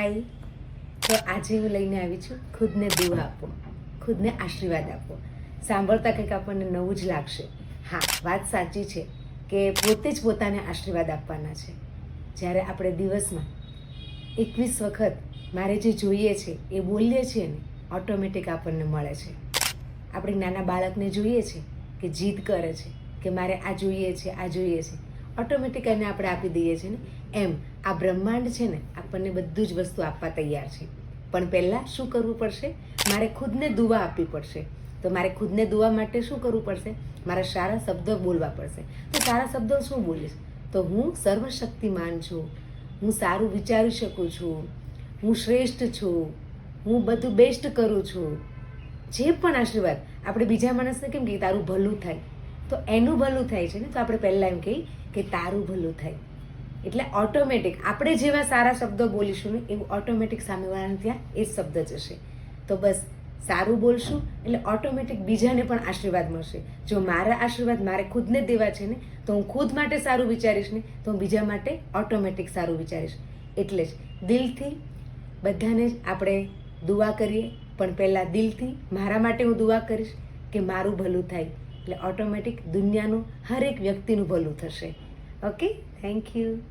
હાય. તો આજે હું લઈને આવી છું ખુદને દુઆ આપો, ખુદને આશીર્વાદ આપો. સાંભળતા કંઈક આપણને નવું જ લાગશે. હા, વાત સાચી છે કે પોતે જ પોતાને આશીર્વાદ આપવાના છે. જ્યારે આપણે દિવસમાં 21 વખત મારે જે જોઈએ છે એ બોલીએ છીએ ને, ઓટોમેટિક આપણને મળે છે. આપણે નાના બાળકને જોઈએ છે કે જીદ કરે છે કે મારે આ જોઈએ છે, આ જોઈએ છે, ઓટોમેટિક એને આપણે આપી દઈએ છીએ ને. એમ આ બ્રહ્માંડ છે ને આપણને બધું જ વસ્તુ આપવા તૈયાર છે. પણ પહેલાં શું કરવું પડશે? મારે ખુદને દુઆ આપવી પડશે. તો મારે ખુદને દુઆ માટે શું કરવું પડશે? મારા સારા શબ્દો બોલવા પડશે. તો સારા શબ્દો શું બોલીશ? તો હું સર્વશક્તિમાન છું, હું સારું વિચારી શકું છું, હું શ્રેષ્ઠ છું, હું બધું બેસ્ટ કરું છું. જે પણ આશીર્વાદ આપણે બીજા માણસને કેમ કે તારું ભલું થાય, તો એનું ભલું થાય છે ને. તો આપણે પહેલાં એમ કહીએ કે તારું ભલું થાય. એટલે ઓટોમેટિક આપણે જેવા સારા શબ્દો બોલીશું ને એવું ઓટોમેટિક સામેવાળાને ત્યાં એ જ શબ્દ જશે. તો બસ સારું બોલશું એટલે ઓટોમેટિક બીજાને પણ આશીર્વાદ મળશે. જો મારા આશીર્વાદ મારે ખુદને દેવા છે ને, તો હું ખુદ માટે સારું વિચારીશ ને, તો હું બીજા માટે ઓટોમેટિક સારું વિચારીશ. એટલે જ દિલથી બધાને જ આપણે દુઆ કરીએ, પણ પહેલાં દિલથી મારા માટે હું દુઆ કરીશ કે મારું ભલું થાય. એટલે ઓટોમેટિક દુનિયાનું હરેક વ્યક્તિનું ભલું થશે. Okay, thank you.